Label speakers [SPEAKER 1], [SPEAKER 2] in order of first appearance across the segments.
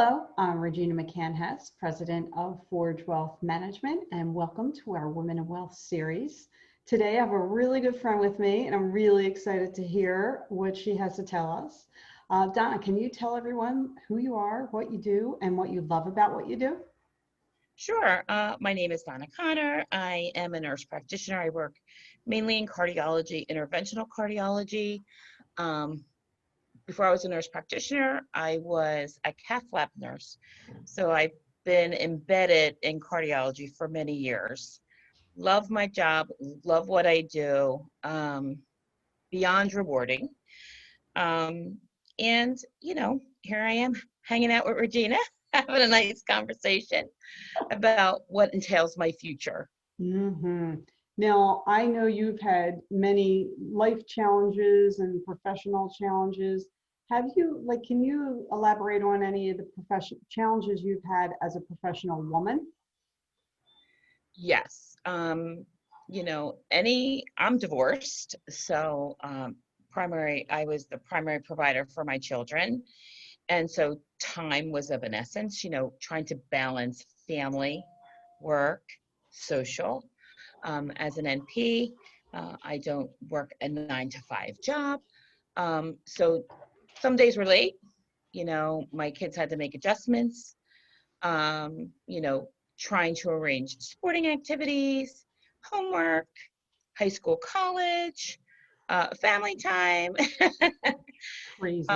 [SPEAKER 1] Hello, I'm Regina McCann-Hess, President of Forge Wealth Management, and welcome to our Women in Wealth series. Today I have a really good friend with me, and I'm really excited to hear what she has to tell us. Donna, can you tell everyone who you are, what you do, and what you love about what you do?
[SPEAKER 2] Sure. My name is Donna Connor. I am a nurse practitioner. I work mainly in cardiology, interventional cardiology. Before I was a nurse practitioner, I was a cath lab nurse. So I've been embedded in cardiology for many years. Love my job, love what I do, beyond rewarding. And, here I am hanging out with Regina, having a nice conversation about what entails my future.
[SPEAKER 1] Now, I know you've had many life challenges and professional challenges. Can you elaborate on any of the challenges you've had as a professional woman?
[SPEAKER 2] Yes. I'm divorced. So I was the primary provider for my children. And so time was of an essence, trying to balance family, work, social. As an NP, I don't work a 9-to-5 job. So some days were late, my kids had to make adjustments, trying to arrange sporting activities, homework, high school, college, family time.
[SPEAKER 1] Crazy.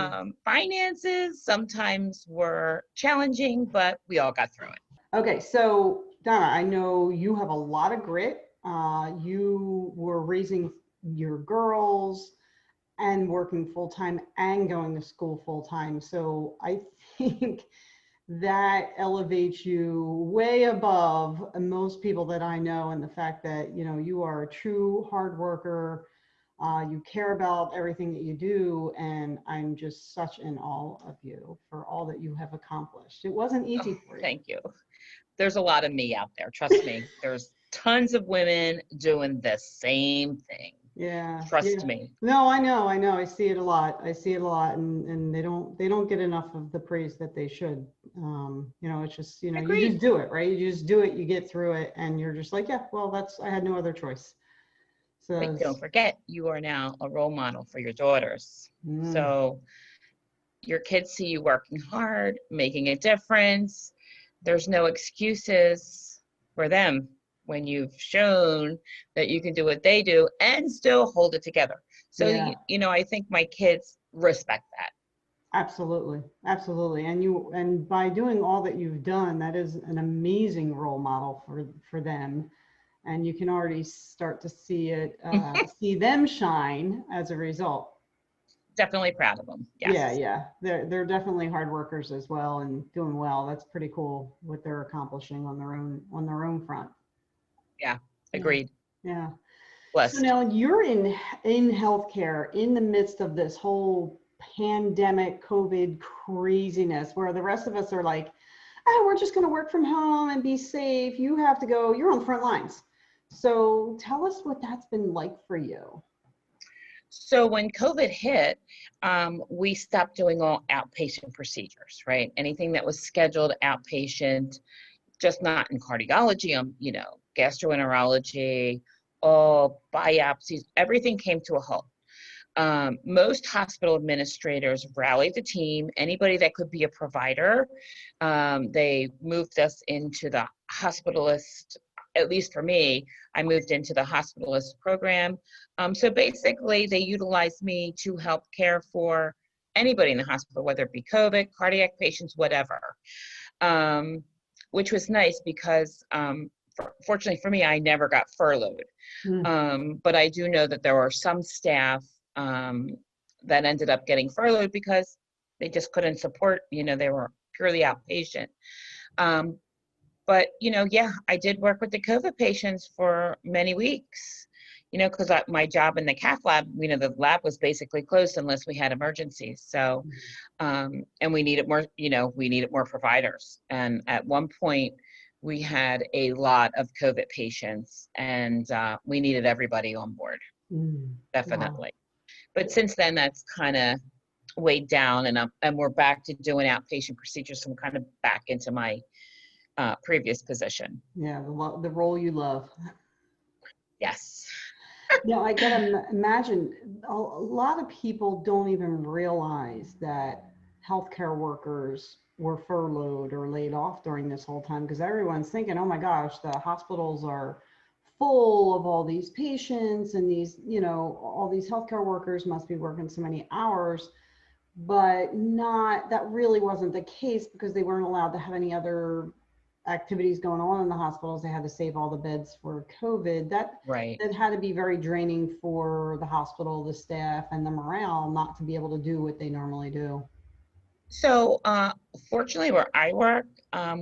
[SPEAKER 2] Finances sometimes were challenging, but we all got through it.
[SPEAKER 1] Okay, so Donna, I know you have a lot of grit. You were raising your girls and working full-time and going to school full-time. So I think that elevates you way above most people that I know, and the fact that, you are a true hard worker. You care about everything that you do, and I'm just such in awe of you for all that you have accomplished. It wasn't easy for you.
[SPEAKER 2] Thank you. There's a lot of me out there. Trust me. There's tons of women doing the same thing.
[SPEAKER 1] Yeah.
[SPEAKER 2] Trust me.
[SPEAKER 1] No, I know. I see it a lot. And they don't get enough of the praise that they should. It's just,
[SPEAKER 2] Agreed.
[SPEAKER 1] You just do it, right? You just do it, you get through it, and you're just like, yeah, well, I had no other choice. So
[SPEAKER 2] but don't forget, you are now a role model for your daughters. So your kids see you working hard, making a difference. There's no excuses for them when you've shown that you can do what they do and still hold it together. So,
[SPEAKER 1] yeah.
[SPEAKER 2] I think my kids respect that.
[SPEAKER 1] Absolutely. And by doing all that you've done, that is an amazing role model for them. And you can already start to see see them shine as a result.
[SPEAKER 2] Definitely proud of them. Yes.
[SPEAKER 1] Yeah. They're definitely hard workers as well and doing well. That's pretty cool what they're accomplishing on their own front.
[SPEAKER 2] Yeah. Agreed.
[SPEAKER 1] Yeah.
[SPEAKER 2] Blessed.
[SPEAKER 1] So now you're in healthcare in the midst of this whole pandemic COVID craziness, where the rest of us are like, oh, we're just going to work from home and be safe. You have to go, you're on the front lines. So tell us what that's been like for you.
[SPEAKER 2] So when COVID hit, we stopped doing all outpatient procedures, right? Anything that was scheduled outpatient, just not in cardiology, gastroenterology, all biopsies, everything came to a halt. Most hospital administrators rallied the team, anybody that could be a provider. They moved us into the hospitalist, at least for me, I moved into the hospitalist program. So basically they utilized me to help care for anybody in the hospital, whether it be COVID, cardiac patients, whatever, which was nice because fortunately for me, I never got furloughed. But I do know that there were some staff that ended up getting furloughed because they just couldn't support, they were purely outpatient. But, I did work with the COVID patients for many weeks, because my job in the cath lab, the lab was basically closed unless we had emergencies. So, and we needed more providers. And at one point we had a lot of COVID patients and we needed everybody on board. Definitely. Wow. But since then, that's kind of weighed down, and we're back to doing outpatient procedures. So I'm kind of back into my previous position.
[SPEAKER 1] Yeah, the role you love.
[SPEAKER 2] Yes.
[SPEAKER 1] I gotta imagine a lot of people don't even realize that healthcare workers were furloughed or laid off during this whole time, because everyone's thinking, oh my gosh, the hospitals are full of all these patients and these, all these healthcare workers must be working so many hours. But that really wasn't the case, because they weren't allowed to have any other activities going on in the hospitals. They had to save all the beds for COVID.
[SPEAKER 2] Right.
[SPEAKER 1] That had to be very draining for the hospital, the staff, and the morale, not to be able to do what they normally do.
[SPEAKER 2] So fortunately, where I work,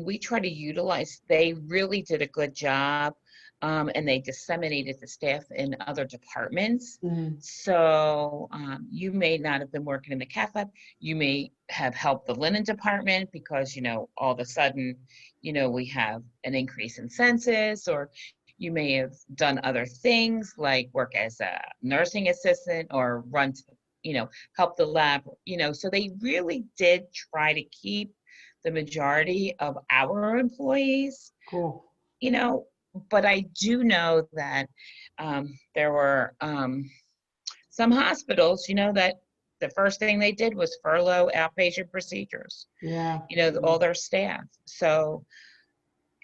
[SPEAKER 2] we try to utilize, they really did a good job, and they disseminated the staff in other departments.
[SPEAKER 1] Mm-hmm.
[SPEAKER 2] So you may not have been working in the cath lab. You may have helped the linen department because, all of a sudden, we have an increase in census, or you may have done other things like work as a nursing assistant or help the lab, so they really did try to keep the majority of our employees,
[SPEAKER 1] Cool.
[SPEAKER 2] But I do know that there were some hospitals, that the first thing they did was furlough outpatient procedures,
[SPEAKER 1] Yeah.
[SPEAKER 2] all their staff. So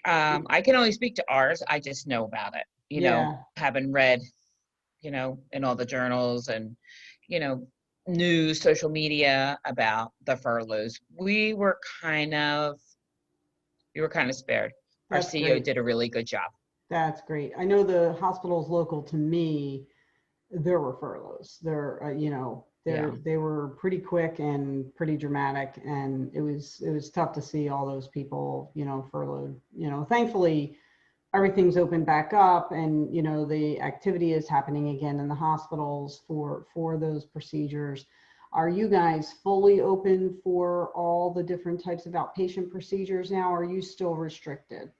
[SPEAKER 2] I can only speak to ours. I just know about it,
[SPEAKER 1] Yeah.
[SPEAKER 2] having read, in all the journals and, news, social media about the furloughs. We were kind of spared. Our
[SPEAKER 1] That's
[SPEAKER 2] CEO
[SPEAKER 1] great.
[SPEAKER 2] did a really good job.
[SPEAKER 1] That's great. I know the hospitals local to me, there were furloughs.
[SPEAKER 2] Yeah.
[SPEAKER 1] They were pretty quick and pretty dramatic, and it was tough to see all those people, furloughed. Thankfully everything's opened back up, and the activity is happening again in the hospitals for those procedures. Are you guys fully open for all the different types of outpatient procedures now, or are you still restricted?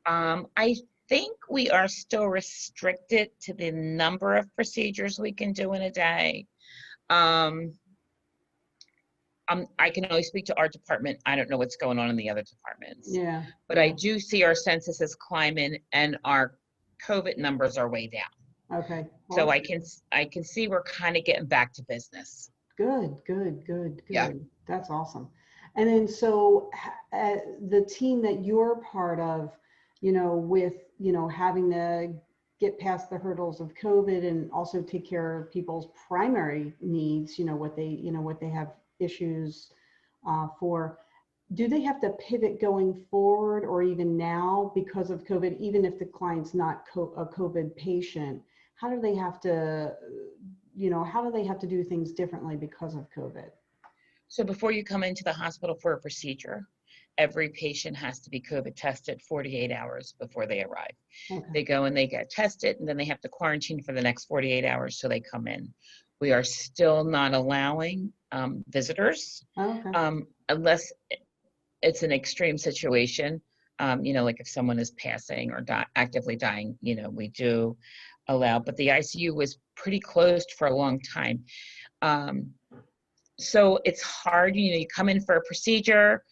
[SPEAKER 2] I think we are still restricted to the number of procedures we can do in a day. I can only speak to our department. I don't know what's going on in the other departments.
[SPEAKER 1] Yeah.
[SPEAKER 2] But I do see our census is climbing and our COVID numbers are way down.
[SPEAKER 1] Okay.
[SPEAKER 2] So
[SPEAKER 1] Well,
[SPEAKER 2] I can see we're kind of getting back to business.
[SPEAKER 1] good.
[SPEAKER 2] Yeah.
[SPEAKER 1] That's awesome. And then so the team that you're part of, with, having to get past the hurdles of COVID and also take care of people's primary needs, what they have issues for, do they have to pivot going forward, or even now because of COVID, even if the client's not a COVID patient? How do they have to, how do they have to do things differently because of COVID?
[SPEAKER 2] So before you come into the hospital for a procedure, every patient has to be COVID tested 48 hours before they arrive.
[SPEAKER 1] Okay.
[SPEAKER 2] They go and they get tested, and then they have to quarantine for the next 48 hours so they come in. We are still not allowing visitors
[SPEAKER 1] Okay.
[SPEAKER 2] unless it's an extreme situation. Like if someone is passing or actively dying, we do allow, but the ICU was pretty closed for a long time. So it's hard, you come in for a procedure,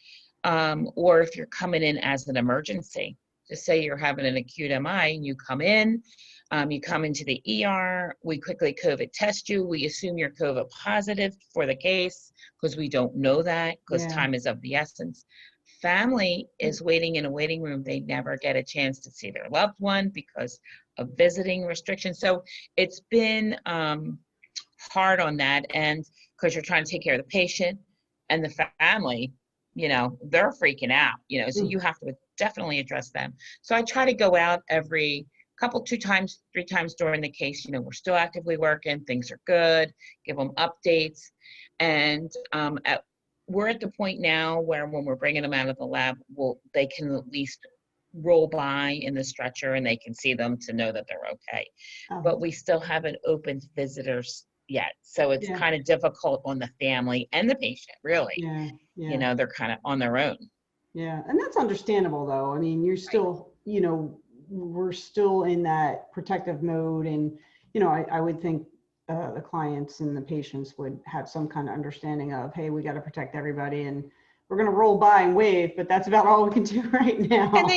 [SPEAKER 2] or if you're coming in as an emergency, just say you're having an acute MI and you come into the ER, we quickly COVID test you. We assume you're COVID positive for the case because we don't know that, because
[SPEAKER 1] Yeah.
[SPEAKER 2] time is of the essence. Family is waiting in a waiting room. They never get a chance to see their loved one because of visiting restrictions. So it's been hard on that, and because you're trying to take care of the patient and the family, they're freaking out, so you have to definitely address them. So I try to go out every couple, 2 times, 3 times during the case. We're still actively working, things are good, give them updates. And we're at the point now where when we're bringing them out of the lab, they can at least roll by in the stretcher and they can see them to know that they're okay. But we still haven't opened visitors yet. So it's kind of difficult on the family and the patient, really.
[SPEAKER 1] Yeah.
[SPEAKER 2] They're kind of on their own.
[SPEAKER 1] Yeah. And that's understandable, though. I mean, you're still, we're still in that protective mode. And, I would think the clients and the patients would have some kind of understanding of, hey, we got to protect everybody, and we're going to roll by and wave, but that's about all we can do right now.
[SPEAKER 2] And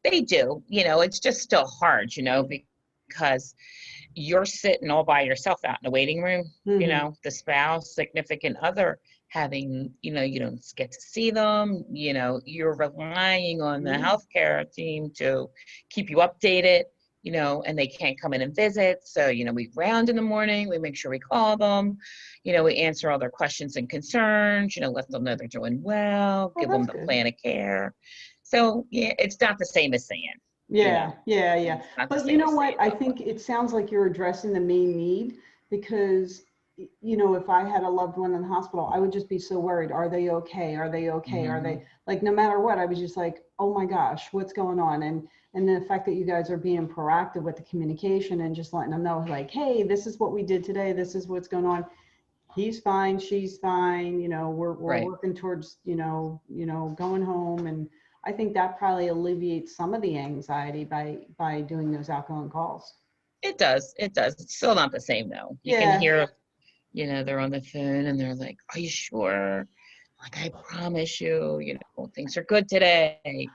[SPEAKER 2] they do, it's just still hard, because you're sitting all by yourself out in the waiting room, the spouse, significant other having, you don't get to see them, you're relying on the healthcare team to keep you updated, and they can't come in and visit. So, we round in the morning, we make sure we call them, we answer all their questions and concerns, let them know they're doing well, give them the plan of care. So, yeah, it's not the same as saying.
[SPEAKER 1] Yeah. But you know what? I think it sounds like you're addressing the main need, because, if I had a loved one in the hospital, I would just be so worried. Are they okay? Are they okay? Are they, like, no matter what, I was just like, oh my gosh, what's going on? And the fact that you guys are being proactive with the communication and just letting them know, like, hey, this is what we did today. This is what's going on. He's fine. She's fine. We're working towards, going home. And I think that probably alleviates some of the anxiety by doing those outgoing calls.
[SPEAKER 2] It does. It's still not the same though. You can hear, they're on the phone and they're like, are you sure? Like, I promise you, things are good today.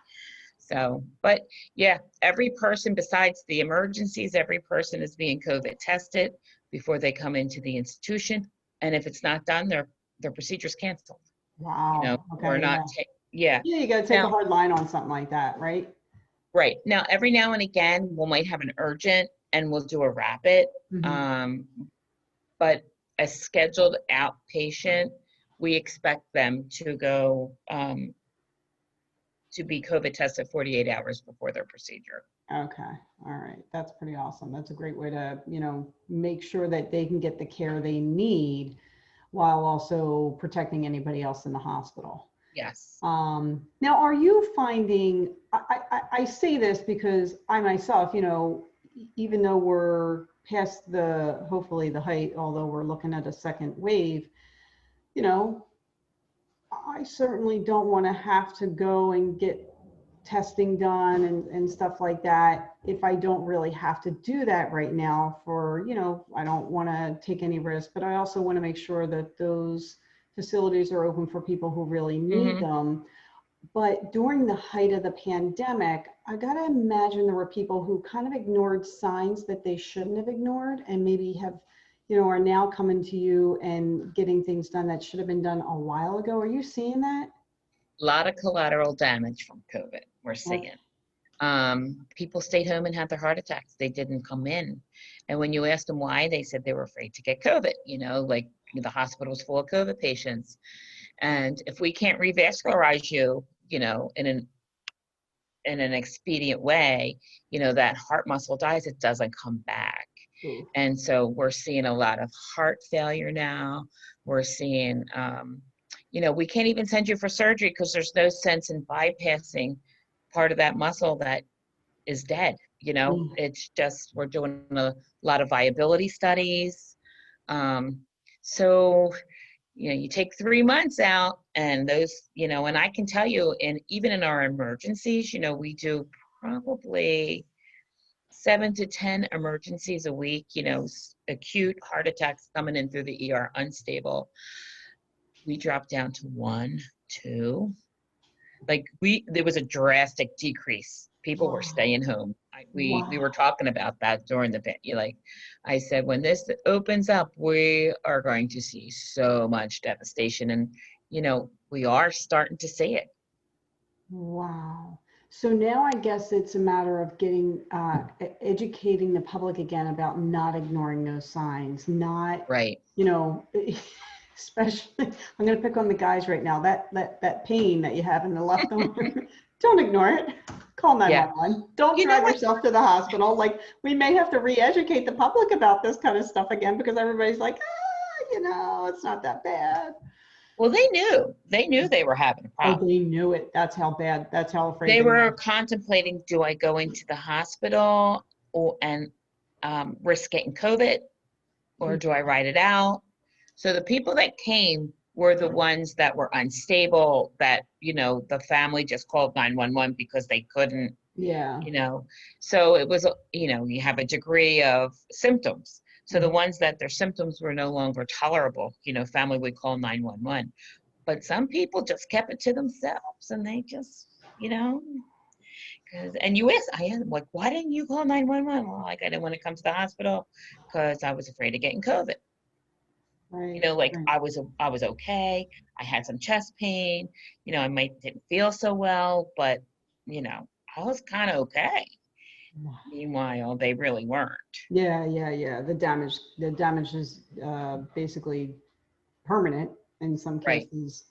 [SPEAKER 2] So, but yeah, every person besides the emergencies, every person is being COVID tested before they come into the institution. And if it's not done, their procedure's canceled.
[SPEAKER 1] Wow.
[SPEAKER 2] We're not,
[SPEAKER 1] Yeah, you got to take a hard line on something like that, right?
[SPEAKER 2] Right. Now, every now and again, we might have an urgent and we'll do a rapid. But a scheduled outpatient, we expect them to go to be COVID tested 48 hours before their procedure.
[SPEAKER 1] Okay. All right. That's pretty awesome. That's a great way to, make sure that they can get the care they need while also protecting anybody else in the hospital.
[SPEAKER 2] Yes.
[SPEAKER 1] Now, are you finding, I say this because I myself, even though we're past hopefully the height, although we're looking at a second wave, I certainly don't want to have to go and get testing done and stuff like that if I don't really have to do that right now for, I don't want to take any risk, but I also want to make sure that those facilities are open for people who really need them. But during the height of the pandemic, I got to imagine there were people who kind of ignored signs that they shouldn't have ignored, and maybe have, are now coming to you and getting things done that should have been done a while ago. Are you seeing that?
[SPEAKER 2] A lot of collateral damage from COVID, we're seeing. People stayed home and had their heart attacks. They didn't come in. And when you asked them why, they said they were afraid to get COVID, like the hospital was full of COVID patients. And if we can't revascularize you, in an expedient way, that heart muscle dies, it doesn't come back. And so we're seeing a lot of heart failure now. We're seeing, we can't even send you for surgery because there's no sense in bypassing part of that muscle that is dead. It's just, we're doing a lot of viability studies. So, you take 3 months out and those, and I can tell you, and even in our emergencies, we do probably 7 to 10 emergencies a week, acute heart attacks coming in through the ER, unstable. We dropped down to 1, 2. There was a drastic decrease. People were staying home. We were talking about that during the I said, when this opens up, we are going to see so much devastation, and we are starting to see it.
[SPEAKER 1] Wow. So now I guess it's a matter of getting educating the public again about not ignoring those signs, not
[SPEAKER 2] right.
[SPEAKER 1] Especially, I'm going to pick on the guys right now. That pain that you have in the left arm, don't ignore it. Call 911. Don't drive yourself to the hospital. Like, we may have to re-educate the public about this kind of stuff again, because everybody's like, it's not that bad.
[SPEAKER 2] Well, they knew they were having a problem.
[SPEAKER 1] Oh, they knew it. That's how bad. That's how afraid
[SPEAKER 2] they were. Contemplating, do I go into the hospital and risk getting COVID, or do I ride it out? So the people that came were the ones that were unstable, that, the family just called 911 because they couldn't, so it was, you have a degree of symptoms. So the ones that their symptoms were no longer tolerable, family would call 911. But some people just kept it to themselves, and they just, and you asked, I asked them, like, why didn't you call 911? Well, like, I didn't want to come to the hospital because I was afraid of getting COVID.
[SPEAKER 1] Right.
[SPEAKER 2] Like,
[SPEAKER 1] Right.
[SPEAKER 2] I was okay. I had some chest pain. I didn't feel so well, but I was kind of okay. Meanwhile, they really weren't.
[SPEAKER 1] Yeah, yeah, yeah. The damage is basically permanent in some
[SPEAKER 2] Right.
[SPEAKER 1] cases,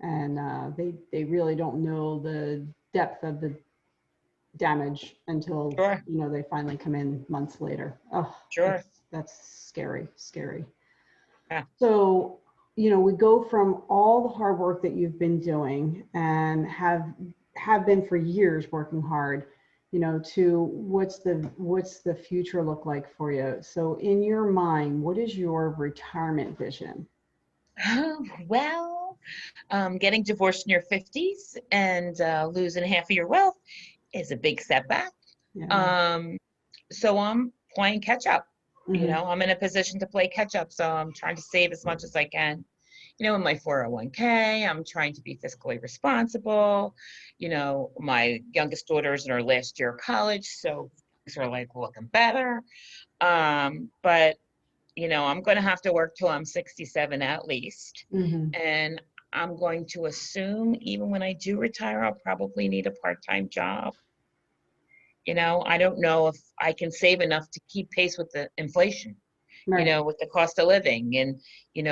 [SPEAKER 1] and they really don't know the depth of the damage until
[SPEAKER 2] Sure.
[SPEAKER 1] they finally come in months later. Oh,
[SPEAKER 2] Sure.
[SPEAKER 1] that's scary, scary.
[SPEAKER 2] Yeah.
[SPEAKER 1] So, we go from all the hard work that you've been doing and have been for years working hard, to what's the future look like for you? So in your mind, what is your retirement vision?
[SPEAKER 2] Well, getting divorced in your 50s and losing half of your wealth is a big setback.
[SPEAKER 1] Yeah.
[SPEAKER 2] Um, so I'm playing catch up.
[SPEAKER 1] Hmm.
[SPEAKER 2] I'm in a position to play catch up. So I'm trying to save as much as I can. In my 401k, I'm trying to be fiscally responsible. My youngest daughter is in her last year of college, so things are like looking better. But I'm going to have to work till I'm 67 at least.
[SPEAKER 1] Hmm.
[SPEAKER 2] And I'm going to assume even when I do retire, I'll probably need a part-time job. I don't know if I can save enough to keep pace with the inflation,
[SPEAKER 1] Right.
[SPEAKER 2] with the cost of living. And,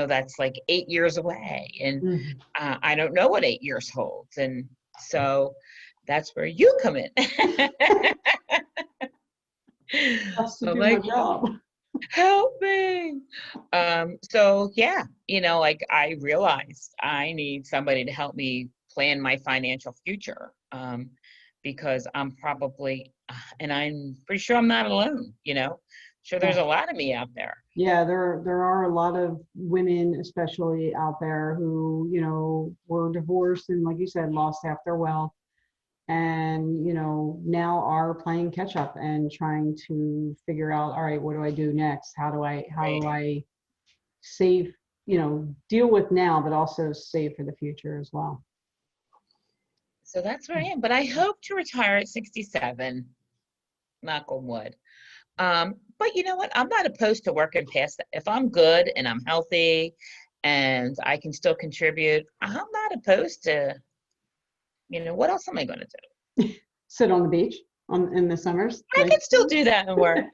[SPEAKER 2] that's like 8 years away. And
[SPEAKER 1] Hmm.
[SPEAKER 2] I don't know what 8 years holds. And so that's where you come in.
[SPEAKER 1] That's to
[SPEAKER 2] So
[SPEAKER 1] do my
[SPEAKER 2] like,
[SPEAKER 1] job.
[SPEAKER 2] help me. So yeah, like I realized I need somebody to help me plan my financial future. Because I'm probably, and I'm pretty sure I'm not alone, sure there's a lot of me out there.
[SPEAKER 1] Yeah, there are a lot of women, especially out there, who were divorced and, like you said, lost half their wealth, and now are playing catch up and trying to figure out, all right, what do I do next? How
[SPEAKER 2] Right.
[SPEAKER 1] do I save? Deal with now, but also save for the future as well.
[SPEAKER 2] So that's where I am. But I hope to retire at 67, knock on wood. But you know what? I'm not opposed to working past that. If I'm good and I'm healthy and I can still contribute, I'm not opposed to, what else am I going to do?
[SPEAKER 1] Sit on the beach in the summers,
[SPEAKER 2] I
[SPEAKER 1] like
[SPEAKER 2] can still do that and work.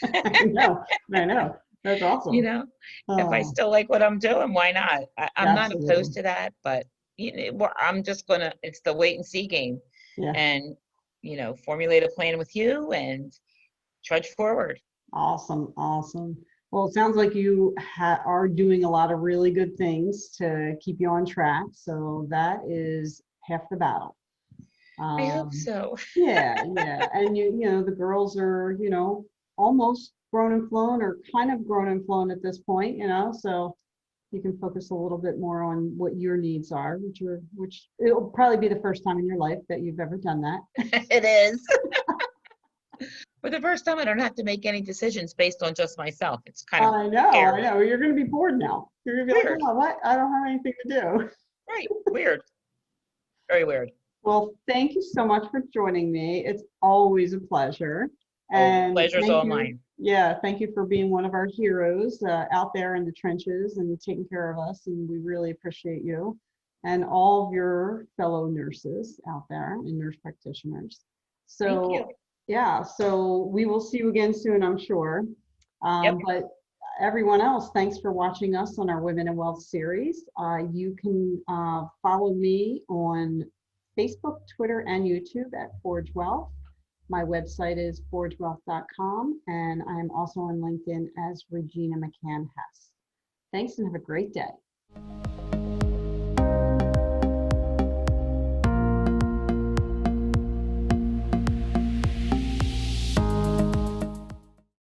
[SPEAKER 1] I know, I know. That's
[SPEAKER 2] you
[SPEAKER 1] awesome.
[SPEAKER 2] know, if I
[SPEAKER 1] Oh,
[SPEAKER 2] still like what I'm doing, why not? I'm not
[SPEAKER 1] absolutely.
[SPEAKER 2] opposed to that, but I'm just it's the wait and see game,
[SPEAKER 1] Yeah.
[SPEAKER 2] and formulate a plan with you and trudge forward.
[SPEAKER 1] Awesome, awesome. Well, it sounds like you are doing a lot of really good things to keep you on track. So that is half the battle.
[SPEAKER 2] I hope
[SPEAKER 1] Um,
[SPEAKER 2] so.
[SPEAKER 1] yeah, yeah. And the girls are, almost grown and flown, or kind of grown and flown at this point, so you can focus a little bit more on what your needs are, which it'll probably be the first time in your life that you've ever done that.
[SPEAKER 2] It is. For the first time, I don't have to make any decisions based on just myself. It's kind of
[SPEAKER 1] I know, I
[SPEAKER 2] scary.
[SPEAKER 1] know. You're going to be bored now. You're going to be like,
[SPEAKER 2] Weird.
[SPEAKER 1] oh, what? I don't have anything to do.
[SPEAKER 2] Right. Weird. Very weird.
[SPEAKER 1] Well, thank you so much for joining me. It's always a pleasure.
[SPEAKER 2] Oh, the
[SPEAKER 1] And
[SPEAKER 2] pleasure's
[SPEAKER 1] thank
[SPEAKER 2] all
[SPEAKER 1] you.
[SPEAKER 2] mine.
[SPEAKER 1] Yeah, thank you for being one of our heroes out there in the trenches and taking care of us. And we really appreciate you and all of your fellow nurses out there and nurse practitioners.
[SPEAKER 2] Thank you.
[SPEAKER 1] So, yeah, so we will see you again soon, I'm sure.
[SPEAKER 2] Yep.
[SPEAKER 1] But everyone else, thanks for watching us on our Women in Wealth series. You can follow me on Facebook, Twitter, and YouTube at Forge Wealth. My website is forgewealth.com, and I'm also on LinkedIn as Regina McCann Hess. Thanks and have a great day.